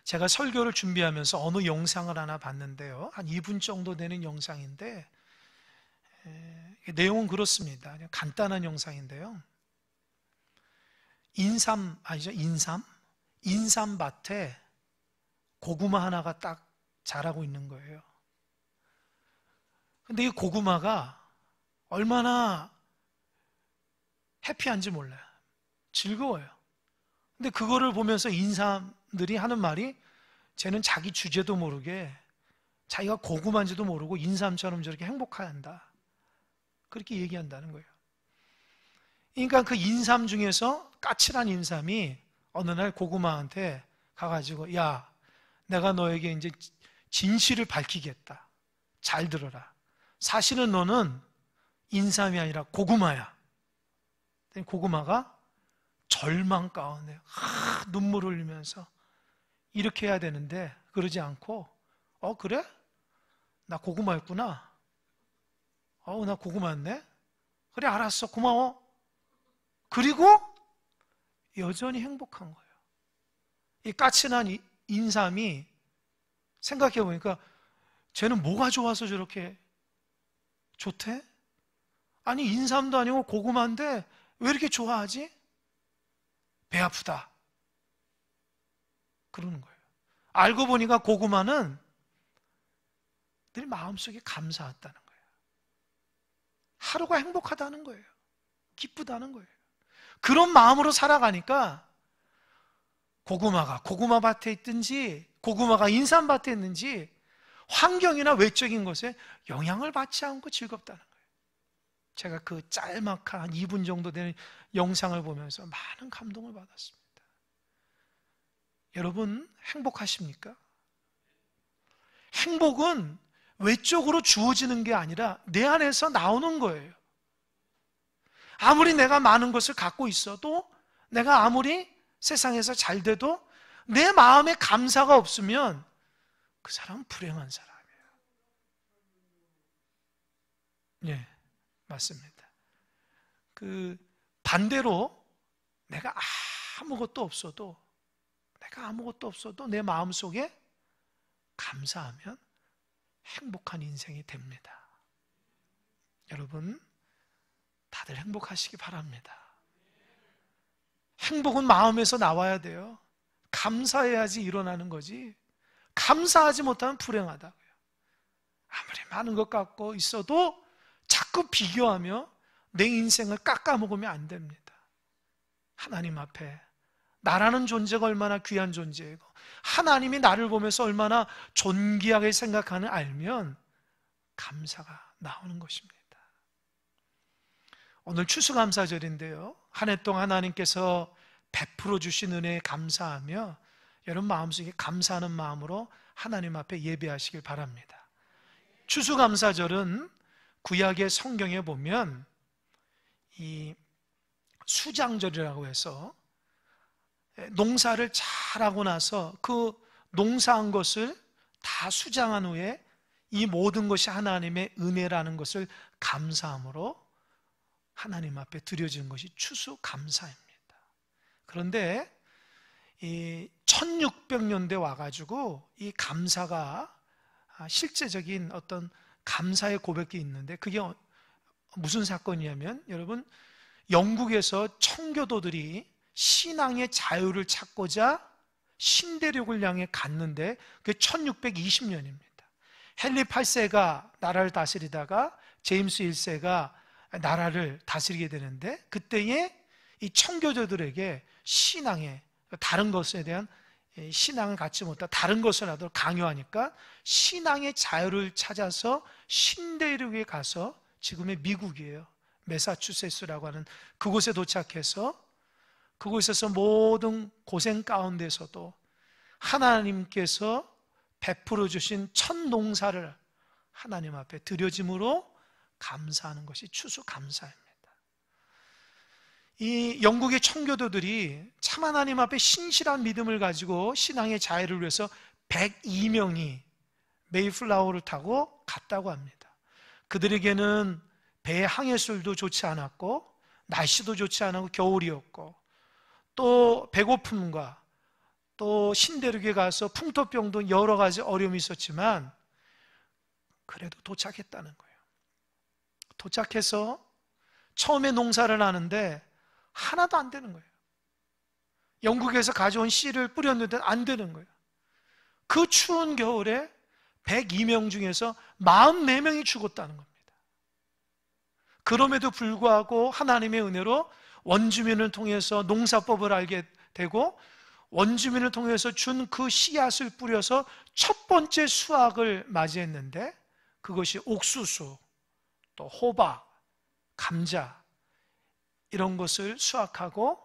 제가 설교를 준비하면서 어느 영상을 하나 봤는데요. 한 2분 정도 되는 영상인데 내용은 그렇습니다. 그냥 간단한 영상인데요. 인삼밭에 고구마 하나가 딱 자라고 있는 거예요. 근데 이 고구마가 얼마나 해피한지 몰라요. 즐거워요. 근데 그거를 보면서 인삼들이 하는 말이, 쟤는 자기 주제도 모르게 자기가 고구마인지도 모르고 인삼처럼 저렇게 행복해야 한다, 그렇게 얘기한다는 거예요. 그러니까 그 인삼 중에서 까칠한 인삼이 어느 날 고구마한테 가가지고, 야, 내가 너에게 이제 진실을 밝히겠다. 잘 들어라. 사실은 너는 인삼이 아니라 고구마야. 고구마가 절망 가운데 눈물을 흘리면서, 이렇게 해야 되는데 그러지 않고, 그래? 나 고구마였구나. 나 고구마였네. 그래, 알았어, 고마워. 그리고 여전히 행복한 거예요. 이 까칠한 인삼이 생각해 보니까, 쟤는 뭐가 좋아서 저렇게 좋대? 아니, 인삼도 아니고 고구마인데 왜 이렇게 좋아하지? 배 아프다, 그러는 거예요. 알고 보니까 고구마는 늘 마음속에 감사했다는 거예요. 하루가 행복하다는 거예요. 기쁘다는 거예요. 그런 마음으로 살아가니까 고구마가 고구마밭에 있든지 고구마가 인삼밭에 있는지 환경이나 외적인 것에 영향을 받지 않고 즐겁다는 거예요. 제가 그 짤막한 한 2분 정도 되는 영상을 보면서 많은 감동을 받았습니다. 여러분, 행복하십니까? 행복은 외적으로 주어지는 게 아니라 내 안에서 나오는 거예요. 아무리 내가 많은 것을 갖고 있어도, 내가 아무리 세상에서 잘 돼도 내 마음에 감사가 없으면 그 사람은 불행한 사람이에요. 예, 맞습니다. 그 반대로 내가 아무것도 없어도 내 마음속에 감사하면 행복한 인생이 됩니다. 여러분, 다들 행복하시기 바랍니다. 행복은 마음에서 나와야 돼요. 감사해야지 일어나는 거지, 감사하지 못하면 불행하다고요. 아무리 많은 것 갖고 있어도 자꾸 비교하며 내 인생을 깎아먹으면 안 됩니다. 하나님 앞에 나라는 존재가 얼마나 귀한 존재이고 하나님이 나를 보면서 얼마나 존귀하게 생각하는 알면 감사가 나오는 것입니다. 오늘 추수감사절인데요, 한 해 동안 하나님께서 베풀어 주신 은혜에 감사하며 여러분 마음속에 감사하는 마음으로 하나님 앞에 예배하시길 바랍니다. 추수감사절은 구약의 성경에 보면 이 수장절이라고 해서 농사를 잘하고 나서 그 농사한 것을 다 수장한 후에 이 모든 것이 하나님의 은혜라는 것을 감사함으로 하나님 앞에 드려지는 것이 추수감사입니다. 그런데 이 1600년대 와가지고 이 감사가 실제적인 어떤 감사의 고백이 있는데, 그게 무슨 사건이냐면, 여러분, 영국에서 청교도들이 신앙의 자유를 찾고자 신대륙을 향해 갔는데 그게 1620년입니다. 헨리 8세가 나라를 다스리다가 제임스 1세가 나라를 다스리게 되는데, 그때에 이 청교도들에게 신앙의 다른 것에 대한 신앙을 갖지 못하고 다른 것을 하도록 강요하니까 신앙의 자유를 찾아서 신대륙에 가서, 지금의 미국이에요, 매사추세츠라고 하는 그곳에 도착해서 그곳에서 모든 고생 가운데서도 하나님께서 베풀어 주신 첫 농사를 하나님 앞에 드려짐으로 감사하는 것이 추수감사입니다. 이 영국의 청교도들이 참 하나님 앞에 신실한 믿음을 가지고 신앙의 자유를 위해서 102명이 메이플라워를 타고 갔다고 합니다. 그들에게는 배의 항해술도 좋지 않았고 날씨도 좋지 않았고 겨울이었고 또 배고픔과 또 신대륙에 가서 풍토병도 여러 가지 어려움이 있었지만 그래도 도착했다는 거예요. 도착해서 처음에 농사를 하는데 하나도 안 되는 거예요. 영국에서 가져온 씨를 뿌렸는데 안 되는 거예요. 그 추운 겨울에 102명 중에서 44명이 죽었다는 겁니다. 그럼에도 불구하고 하나님의 은혜로 원주민을 통해서 농사법을 알게 되고 원주민을 통해서 준 그 씨앗을 뿌려서 첫 번째 수확을 맞이했는데 그것이 옥수수, 또 호박, 감자 이런 것을 수확하고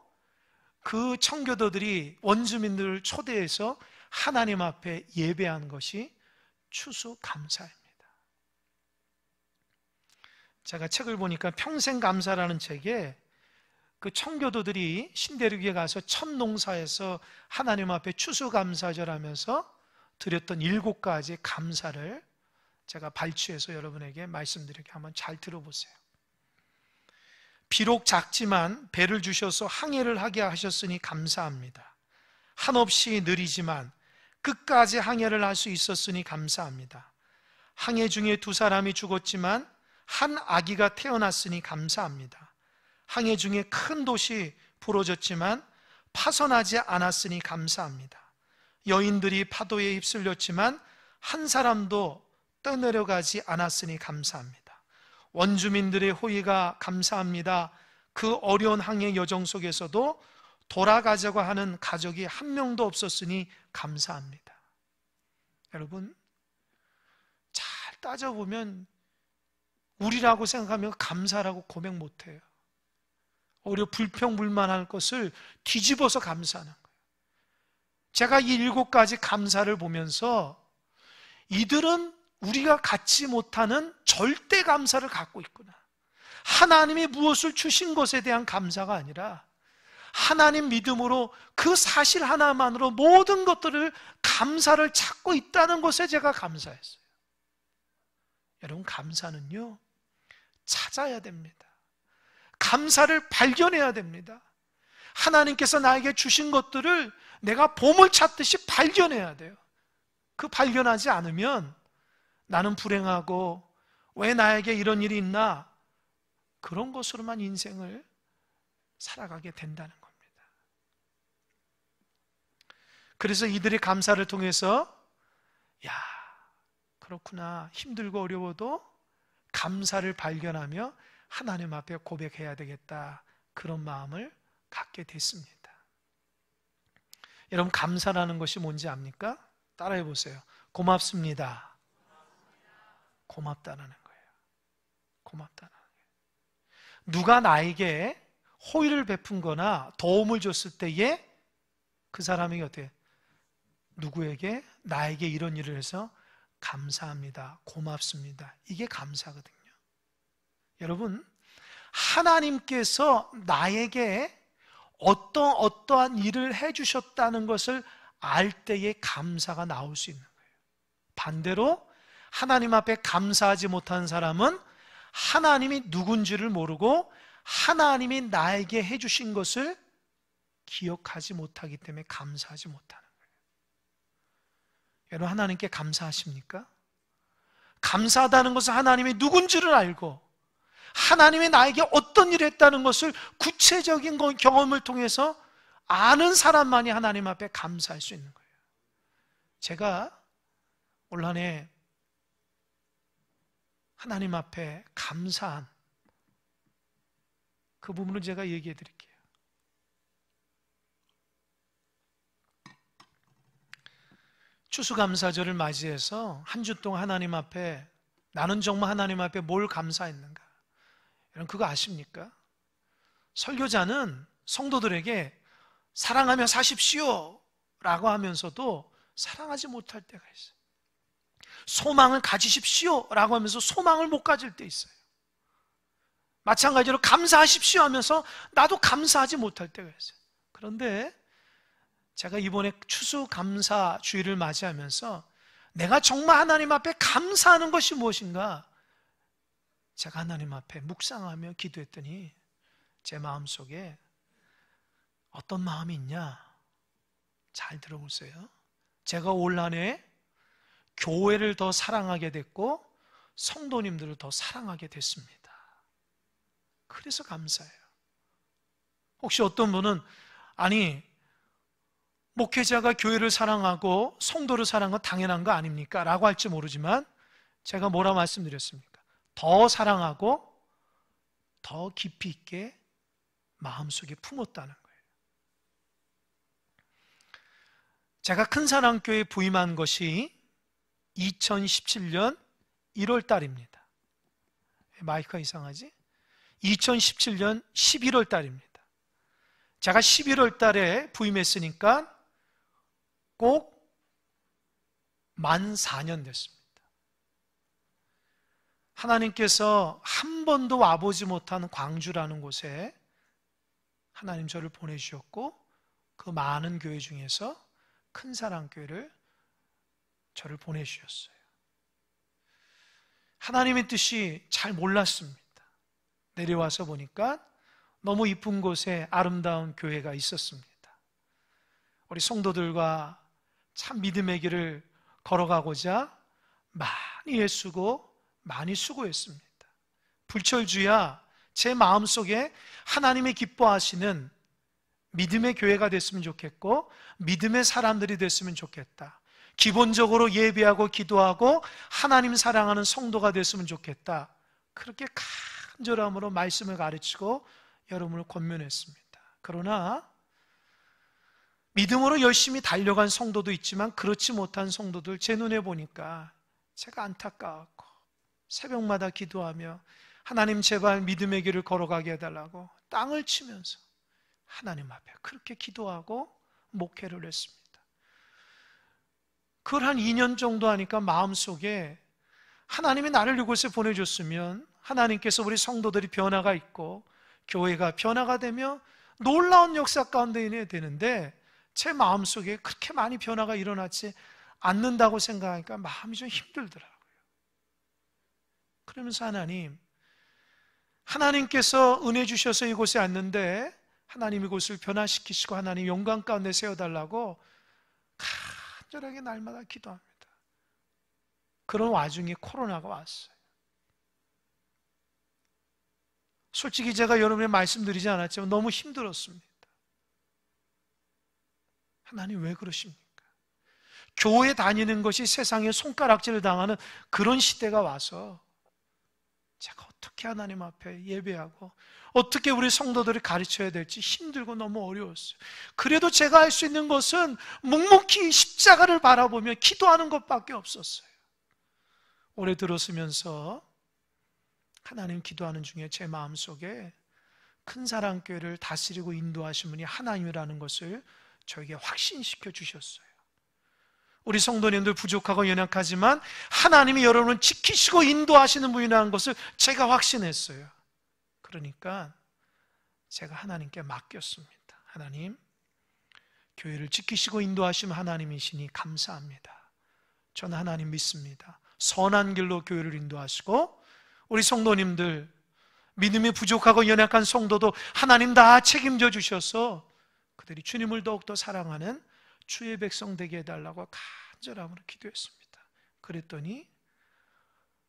그 청교도들이 원주민들을 초대해서 하나님 앞에 예배한 것이 추수감사입니다. 제가 책을 보니까 평생감사라는 책에 그 청교도들이 신대륙에 가서 첫 농사에서 하나님 앞에 추수감사절 하면서 드렸던 7가지 감사를 제가 발췌해서 여러분에게 말씀드리게 한번 잘 들어보세요. 비록 작지만 배를 주셔서 항해를 하게 하셨으니 감사합니다. 한없이 느리지만 끝까지 항해를 할 수 있었으니 감사합니다. 항해 중에 2사람이 죽었지만 한 아기가 태어났으니 감사합니다. 항해 중에 큰 돛이 부러졌지만 파손하지 않았으니 감사합니다. 여인들이 파도에 휩쓸렸지만 한 사람도 떠내려가지 않았으니 감사합니다. 원주민들의 호의가 감사합니다. 그 어려운 항해 여정 속에서도 돌아가자고 하는 가족이 한 명도 없었으니 감사합니다. 여러분, 잘 따져보면 우리라고 생각하면 감사라고 고백 못해요. 오히려 불평불만할 것을 뒤집어서 감사하는 거예요. 제가 이 7가지 감사를 보면서 이들은 우리가 갖지 못하는 절대 감사를 갖고 있구나. 하나님이 무엇을 주신 것에 대한 감사가 아니라 하나님 믿음으로 그 사실 하나만으로 모든 것들을 감사를 찾고 있다는 것에 제가 감사했어요. 여러분, 감사는요, 찾아야 됩니다. 감사를 발견해야 됩니다. 하나님께서 나에게 주신 것들을 내가 보물 찾듯이 발견해야 돼요. 그 발견하지 않으면 나는 불행하고 왜 나에게 이런 일이 있나, 그런 것으로만 인생을 살아가게 된다는 겁니다. 그래서 이들의 감사를 통해서 야, 그렇구나, 힘들고 어려워도 감사를 발견하며 하나님 앞에 고백해야 되겠다, 그런 마음을 갖게 됐습니다. 여러분, 감사라는 것이 뭔지 압니까? 따라해 보세요. 고맙습니다. 고맙다는 거예요. 고맙다는 거예요. 누가 나에게 호의를 베푼 거나 도움을 줬을 때에 그 사람이 어떻게, 누구에게, 나에게 이런 일을 해서 감사합니다, 고맙습니다, 이게 감사거든요. 여러분, 하나님께서 나에게 어떠한 일을 해주셨다는 것을 알 때에 감사가 나올 수 있는 거예요. 반대로 하나님 앞에 감사하지 못한 사람은 하나님이 누군지를 모르고 하나님이 나에게 해주신 것을 기억하지 못하기 때문에 감사하지 못하는 거예요. 여러분, 하나님께 감사하십니까? 감사하다는 것은 하나님이 누군지를 알고 하나님이 나에게 어떤 일을 했다는 것을 구체적인 경험을 통해서 아는 사람만이 하나님 앞에 감사할 수 있는 거예요. 제가 올 한 해 하나님 앞에 감사한 그 부분을 제가 얘기해 드릴게요. 추수감사절을 맞이해서 한 주 동안 하나님 앞에, 나는 정말 하나님 앞에 뭘 감사했는가, 여러분, 그거 아십니까? 설교자는 성도들에게 사랑하며 사십시오 라고 하면서도 사랑하지 못할 때가 있어요. 소망을 가지십시오 라고 하면서 소망을 못 가질 때 있어요. 마찬가지로 감사하십시오 하면서 나도 감사하지 못할 때가 있어요. 그런데 제가 이번에 추수감사 주일을 맞이하면서 내가 정말 하나님 앞에 감사하는 것이 무엇인가, 제가 하나님 앞에 묵상하며 기도했더니 제 마음속에 어떤 마음이 있냐, 잘 들어보세요. 제가 올 한해 교회를 더 사랑하게 됐고 성도님들을 더 사랑하게 됐습니다. 그래서 감사해요. 혹시 어떤 분은 아니 목회자가 교회를 사랑하고 성도를 사랑하는 건 당연한 거 아닙니까? 라고 할지 모르지만 제가 뭐라 말씀드렸습니까? 더 사랑하고 더 깊이 있게 마음속에 품었다는 거예요. 제가 큰사랑교회에 부임한 것이 2017년 1월 달입니다. 마이크가 이상하지? 2017년 11월 달입니다. 제가 11월 달에 부임했으니까 꼭 만 4년 됐습니다. 하나님께서 한 번도 와보지 못한 광주라는 곳에 하나님 저를 보내주셨고 그 많은 교회 중에서 큰사랑교회를 저를 보내주셨어요. 하나님의 뜻이 잘 몰랐습니다. 내려와서 보니까 너무 이쁜 곳에 아름다운 교회가 있었습니다. 우리 성도들과 참 믿음의 길을 걸어가고자 많이 애쓰고 많이 수고했습니다. 불철주야 제 마음속에 하나님이 기뻐하시는 믿음의 교회가 됐으면 좋겠고 믿음의 사람들이 됐으면 좋겠다. 기본적으로 예배하고 기도하고 하나님 사랑하는 성도가 됐으면 좋겠다. 그렇게 간절함으로 말씀을 가르치고 여러분을 권면했습니다. 그러나 믿음으로 열심히 달려간 성도도 있지만 그렇지 못한 성도들 제 눈에 보니까 제가 안타까웠고 새벽마다 기도하며 하나님 제발 믿음의 길을 걸어가게 해달라고 땅을 치면서 하나님 앞에 그렇게 기도하고 목회를 했습니다. 그걸 한 2년 정도 하니까 마음속에 하나님이 나를 이곳에 보내줬으면 하나님께서 우리 성도들이 변화가 있고 교회가 변화가 되며 놀라운 역사 가운데 인해 되는데 제 마음속에 그렇게 많이 변화가 일어나지 않는다고 생각하니까 마음이 좀 힘들더라고요. 그러면서 하나님께서 은혜 주셔서 이곳에 왔는데 하나님 이곳을 변화시키시고 하나님 영광 가운데 세워달라고 간절하게 날마다 기도합니다. 그런 와중에 코로나가 왔어요. 솔직히 제가 여러분에 말씀드리지 않았지만 너무 힘들었습니다. 하나님 왜 그러십니까? 교회 다니는 것이 세상에 손가락질을 당하는 그런 시대가 와서 제가 어떻게 하나님 앞에 예배하고 어떻게 우리 성도들을 가르쳐야 될지 힘들고 너무 어려웠어요. 그래도 제가 할 수 있는 것은 묵묵히 십자가를 바라보며 기도하는 것밖에 없었어요. 올해 들었으면서 하나님 기도하는 중에 제 마음속에 큰사랑교회를 다스리고 인도하신 분이 하나님이라는 것을 저에게 확신시켜 주셨어요. 우리 성도님들 부족하고 연약하지만 하나님이 여러분을 지키시고 인도하시는 분이라는 것을 제가 확신했어요. 그러니까 제가 하나님께 맡겼습니다. 하나님, 교회를 지키시고 인도하시는 하나님이시니 감사합니다. 저는 하나님 믿습니다. 선한 길로 교회를 인도하시고 우리 성도님들 믿음이 부족하고 연약한 성도도 하나님 다 책임져 주셔서 그들이 주님을 더욱더 사랑하는 주의 백성 되게 해달라고 간절함으로 기도했습니다. 그랬더니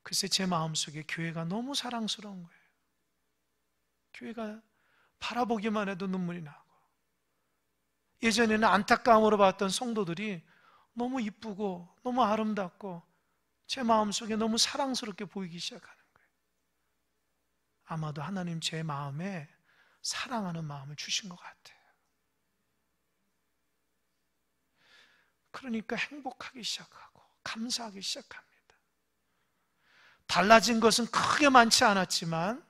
글쎄 제 마음속에 교회가 너무 사랑스러운 거예요. 교회가 바라보기만 해도 눈물이 나고 예전에는 안타까움으로 봤던 성도들이 너무 이쁘고 너무 아름답고 제 마음속에 너무 사랑스럽게 보이기 시작하는 거예요. 아마도 하나님 제 마음에 사랑하는 마음을 주신 것 같아요. 그러니까 행복하기 시작하고 감사하기 시작합니다. 달라진 것은 크게 많지 않았지만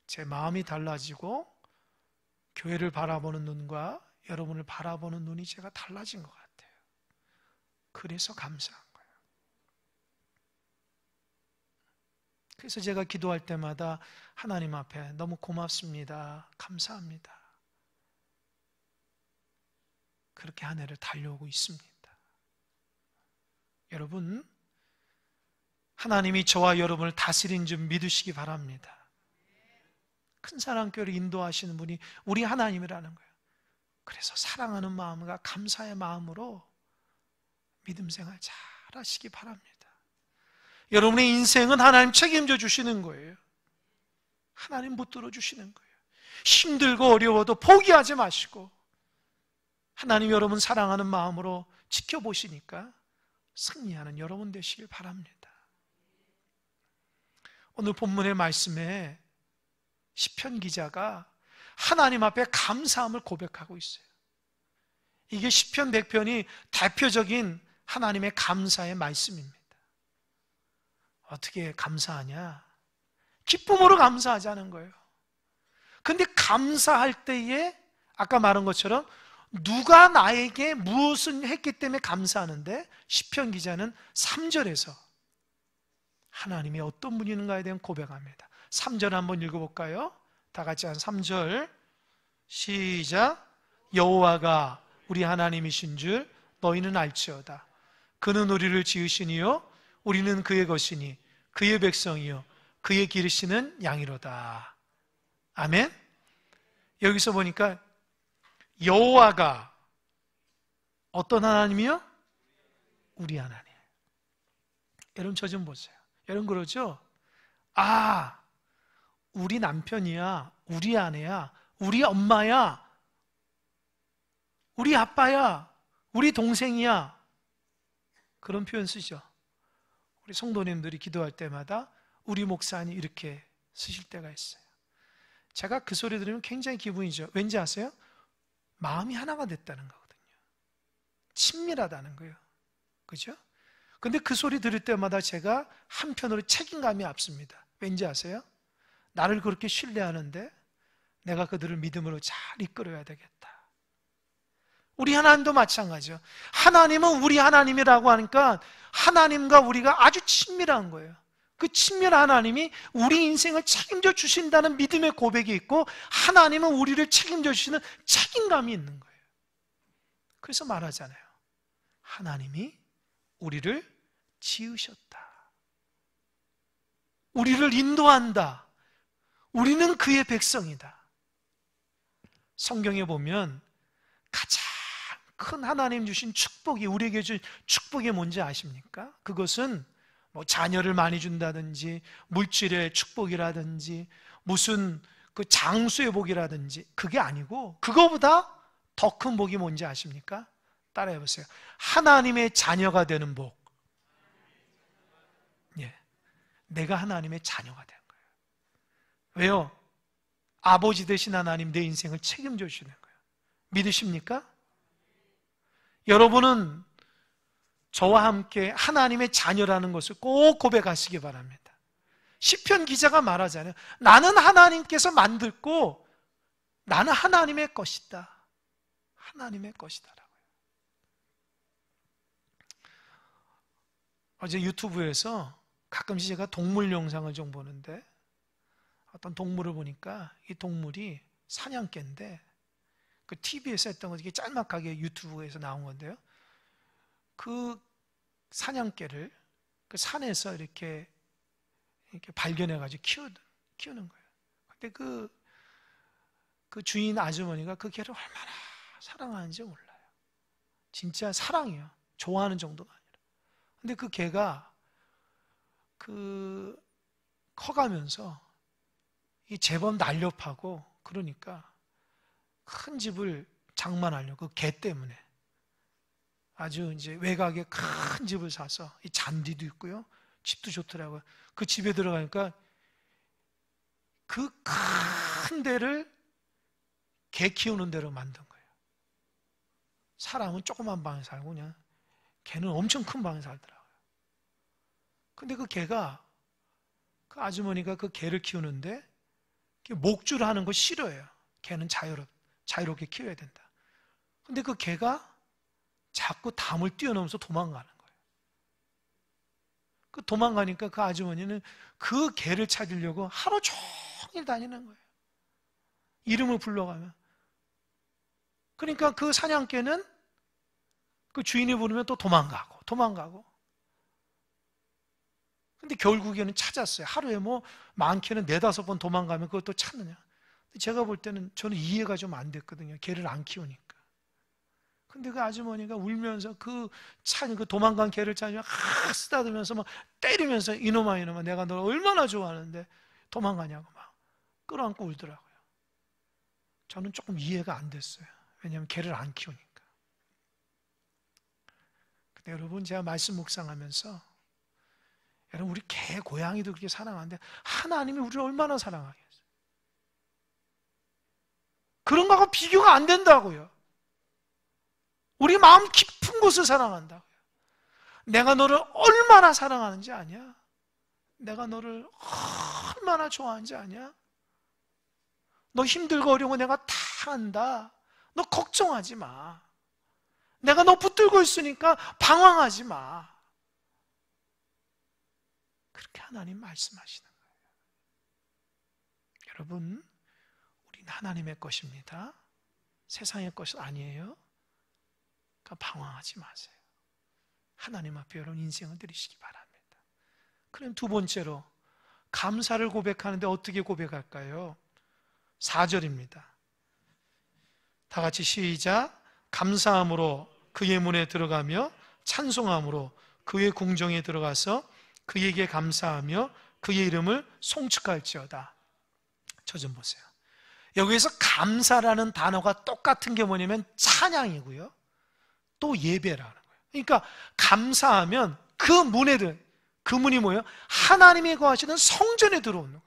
제 마음이 달라지고 교회를 바라보는 눈과 여러분을 바라보는 눈이 제가 달라진 것 같아요. 그래서 감사한 거예요. 그래서 제가 기도할 때마다 하나님 앞에 너무 고맙습니다. 감사합니다. 그렇게 한 해를 달려오고 있습니다. 여러분, 하나님이 저와 여러분을 다스린 줄 믿으시기 바랍니다. 큰사랑교회를 인도하시는 분이 우리 하나님이라는 거예요. 그래서 사랑하는 마음과 감사의 마음으로 믿음 생활 잘 하시기 바랍니다. 여러분의 인생은 하나님 책임져 주시는 거예요. 하나님 붙들어 주시는 거예요. 힘들고 어려워도 포기하지 마시고 하나님 여러분 사랑하는 마음으로 지켜보시니까 승리하는 여러분 되시길 바랍니다. 오늘 본문의 말씀에 시편 기자가 하나님 앞에 감사함을 고백하고 있어요. 이게 시편 100편이 대표적인 하나님의 감사의 말씀입니다. 어떻게 감사하냐? 기쁨으로 감사하자는 거예요. 근데 감사할 때에 아까 말한 것처럼 누가 나에게 무엇을 했기 때문에 감사하는데 시편 기자는 3절에서 하나님이 어떤 분이 있는가에 대한 고백합니다. 3절 한번 읽어볼까요? 다 같이 한 3절 시작. 여호와가 우리 하나님이신 줄 너희는 알지어다. 그는 우리를 지으시니요 우리는 그의 것이니 그의 백성이요 그의 기르시는 양이로다. 아멘. 여기서 보니까 여호와가 어떤 하나님이요? 우리 하나님. 여러분 저 좀 보세요. 여러분 그러죠? 아, 우리 남편이야, 우리 아내야, 우리 엄마야, 우리 아빠야, 우리 동생이야. 그런 표현 쓰죠. 우리 성도님들이 기도할 때마다 우리 목사님 이렇게 쓰실 때가 있어요. 제가 그 소리 들으면 굉장히 기분이죠. 왠지 아세요? 마음이 하나가 됐다는 거거든요. 친밀하다는 거예요. 그죠? 근데 그 소리 들을 때마다 제가 한편으로 책임감이 앞섭니다. 왠지 아세요? 나를 그렇게 신뢰하는데 내가 그들을 믿음으로 잘 이끌어야 되겠다. 우리 하나님도 마찬가지죠. 하나님은 우리 하나님이라고 하니까 하나님과 우리가 아주 친밀한 거예요. 그 친밀한 하나님이 우리 인생을 책임져 주신다는 믿음의 고백이 있고 하나님은 우리를 책임져 주시는 책임감이 있는 거예요. 그래서 말하잖아요. 하나님이 우리를 지으셨다. 우리를 인도한다. 우리는 그의 백성이다. 성경에 보면 가장 큰 하나님 주신 축복이 우리에게 준 축복이 뭔지 아십니까? 그것은 뭐 자녀를 많이 준다든지 물질의 축복이라든지 무슨 그 장수의 복이라든지 그게 아니고 그거보다 더 큰 복이 뭔지 아십니까? 따라해 보세요. 하나님의 자녀가 되는 복. 예, 내가 하나님의 자녀가 된 거예요. 왜요? 아버지 되신 하나님 내 인생을 책임져 주시는 거예요. 믿으십니까? 여러분은 저와 함께 하나님의 자녀라는 것을 꼭 고백하시기 바랍니다. 시편 기자가 말하잖아요. 나는 하나님께서 만들고 나는 하나님의 것이다. 하나님의 것이다라고요. 어제 유튜브에서 가끔씩 제가 동물 영상을 좀 보는데 어떤 동물을 보니까 이 동물이 사냥개인데 그 TV에서 했던 거 이게 짤막하게 유튜브에서 나온 건데요. 그 사냥개를 그 산에서 이렇게 발견해가지고 키우는 거예요. 근데 그 주인 아주머니가 그 개를 얼마나 사랑하는지 몰라요. 진짜 사랑이에요. 좋아하는 정도가 아니라. 근데 그 개가 커가면서 이 제법 날렵하고 그러니까 큰 집을 장만하려고 그 개 때문에 아주 이제 외곽에 큰 집을 사서 이 잔디도 있고요. 집도 좋더라고요. 그 집에 들어가니까 그 큰 데를 개 키우는 데로 만든 거예요. 사람은 조그만 방에 살고 그냥 개는 엄청 큰 방에 살더라고요. 근데 그 개가 그 아주머니가 그 개를 키우는데 목줄 하는 거 싫어해요. 개는 자유롭게 키워야 된다. 근데 그 개가 자꾸 담을 뛰어넘어서 도망가는 거예요. 그 도망가니까 그 아주머니는 그 개를 찾으려고 하루 종일 다니는 거예요. 이름을 불러가면. 그러니까 그 사냥개는 그 주인이 부르면 또 도망가고. 근데 결국에는 찾았어요. 하루에 뭐 많게는 4-5번 도망가면 그걸 또 찾느냐. 제가 볼 때는 저는 이해가 좀 안 됐거든요. 개를 안 키우니까. 근데 그 아주머니가 울면서 그 도망간 개를 찾으면 쓰다듬으면서 막 때리면서 이놈아 내가 널 얼마나 좋아하는데 도망가냐고 막 끌어안고 울더라고요. 저는 조금 이해가 안 됐어요. 왜냐하면 개를 안 키우니까. 근데 여러분, 제가 말씀 묵상하면서 여러분, 우리 개, 고양이도 그렇게 사랑하는데 하나님이 우리를 얼마나 사랑하겠어요? 그런 거하고 비교가 안 된다고요. 우리 마음 깊은 곳을 사랑한다고요. 내가 너를 얼마나 사랑하는지 아냐? 내가 너를 얼마나 좋아하는지 아냐? 너 힘들고 어려운 거 내가 다 안다. 너 걱정하지 마. 내가 너 붙들고 있으니까 방황하지 마. 그렇게 하나님 말씀하시는 거예요. 여러분, 우리는 하나님의 것입니다. 세상의 것은 아니에요. 그러니까 방황하지 마세요. 하나님 앞에 여러분 인생을 드리시기 바랍니다. 그럼 두 번째로 감사를 고백하는데 어떻게 고백할까요? 4절입니다. 다 같이 시작. 감사함으로 그의 문에 들어가며 찬송함으로 그의 궁정에 들어가서 그에게 감사하며 그의 이름을 송축할지어다. 저 좀 보세요. 여기에서 감사라는 단어가 똑같은 게 뭐냐면 찬양이고요, 또 예배라는 거예요. 그러니까 감사하면 그 문이 뭐예요? 하나님이 거하시는 성전에 들어오는 거예요.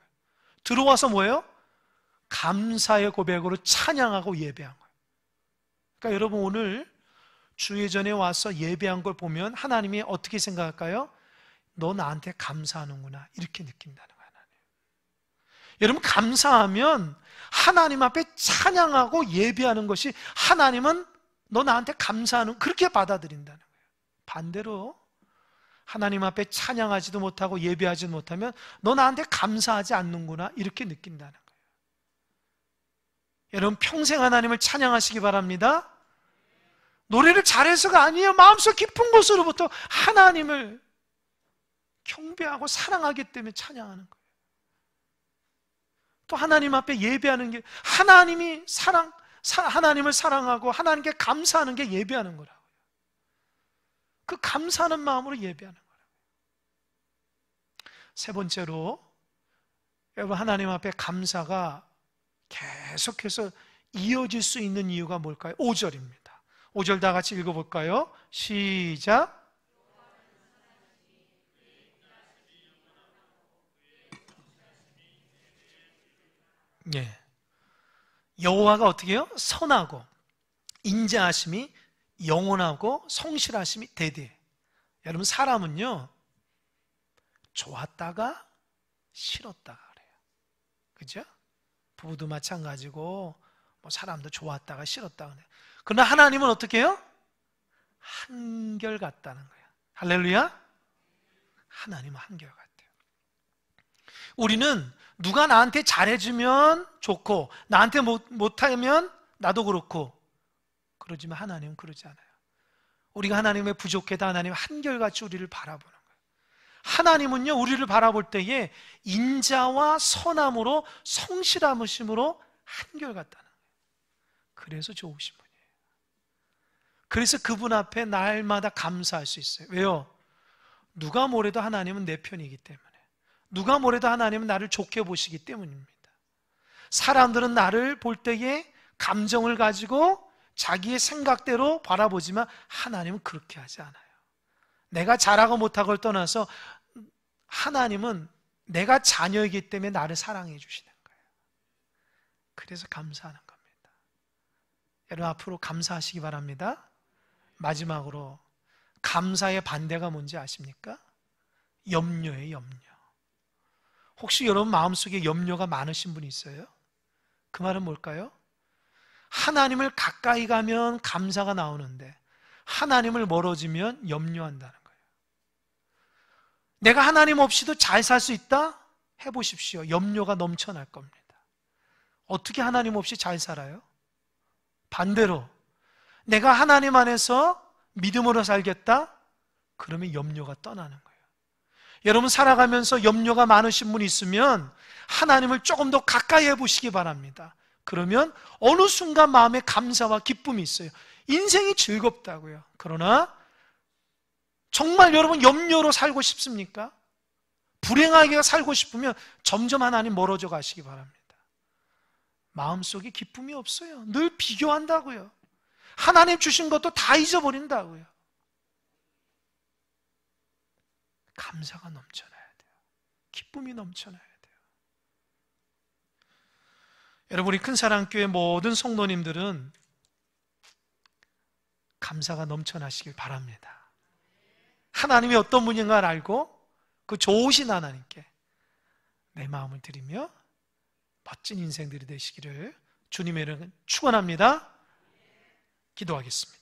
들어와서 뭐예요? 감사의 고백으로 찬양하고 예배한 거예요. 그러니까 여러분, 오늘 주예전에 와서 예배한 걸 보면 하나님이 어떻게 생각할까요? 너 나한테 감사하는구나, 이렇게 느낀다는 거예요. 하나님. 여러분, 감사하면 하나님 앞에 찬양하고 예배하는 것이 하나님은 너 나한테 감사하는, 그렇게 받아들인다는 거예요. 반대로 하나님 앞에 찬양하지도 못하고 예배하지도 못하면 너 나한테 감사하지 않는구나, 이렇게 느낀다는 거예요. 여러분, 평생 하나님을 찬양하시기 바랍니다. 노래를 잘해서가 아니에요. 마음속 깊은 곳으로부터 하나님을 경배하고 사랑하기 때문에 찬양하는 거예요. 또 하나님 앞에 예배하는 게, 하나님을 사랑하고 하나님께 감사하는 게 예배하는 거라고요. 그 감사하는 마음으로 예배하는 거라고요. 세 번째로, 여러분, 하나님 앞에 감사가 계속해서 이어질 수 있는 이유가 뭘까요? 5절입니다. 5절 다 같이 읽어볼까요? 시작. 예. 여호와가 어떻게 해요? 선하고 인자하심이 영원하고 성실하심이 대대. 여러분, 사람은요, 좋았다가 싫었다가 그래요. 그죠? 부부도 마찬가지고 사람도 좋았다가 싫었다가 그래요. 그러나 하나님은 어떻게 해요? 한결같다는 거예요. 할렐루야. 하나님은 한결같아요. 우리는 누가 나한테 잘해주면 좋고 나한테 못하면 나도 그렇고 그러지만 하나님은 그러지 않아요. 우리가 하나님의 부족해도 하나님은 한결같이 우리를 바라보는 거예요. 하나님은요, 우리를 바라볼 때에 인자와 선함으로 성실함으로 한결같다는 거예요. 그래서 좋으신 분이에요. 그래서 그분 앞에 날마다 감사할 수 있어요. 왜요? 누가 뭐래도 하나님은 내 편이기 때문에, 누가 뭐래도 하나님은 나를 좋게 보시기 때문입니다. 사람들은 나를 볼 때에 감정을 가지고 자기의 생각대로 바라보지만 하나님은 그렇게 하지 않아요. 내가 잘하고 못하고를 떠나서 하나님은 내가 자녀이기 때문에 나를 사랑해 주시는 거예요. 그래서 감사하는 겁니다. 여러분, 앞으로 감사하시기 바랍니다. 마지막으로, 감사의 반대가 뭔지 아십니까? 염려예요, 염려. 혹시 여러분 마음속에 염려가 많으신 분이 있어요? 그 말은 뭘까요? 하나님을 가까이 가면 감사가 나오는데 하나님을 멀어지면 염려한다는 거예요. 내가 하나님 없이도 잘 살 수 있다? 해보십시오. 염려가 넘쳐날 겁니다. 어떻게 하나님 없이 잘 살아요? 반대로 내가 하나님 안에서 믿음으로 살겠다? 그러면 염려가 떠나는 거예요. 여러분, 살아가면서 염려가 많으신 분이 있으면 하나님을 조금 더 가까이 해보시기 바랍니다. 그러면 어느 순간 마음에 감사와 기쁨이 있어요. 인생이 즐겁다고요. 그러나 정말 여러분 염려로 살고 싶습니까? 불행하게 살고 싶으면 점점 하나님 멀어져 가시기 바랍니다. 마음속에 기쁨이 없어요. 늘 비교한다고요. 하나님 주신 것도 다 잊어버린다고요. 감사가 넘쳐나야 돼요. 기쁨이 넘쳐나야 돼요. 여러분, 우리 큰사랑교회 모든 성도님들은 감사가 넘쳐나시길 바랍니다. 하나님이 어떤 분인가를 알고 그 좋으신 하나님께 내 마음을 드리며 멋진 인생들이 되시기를 주님의 이름으로 축원합니다. 기도하겠습니다.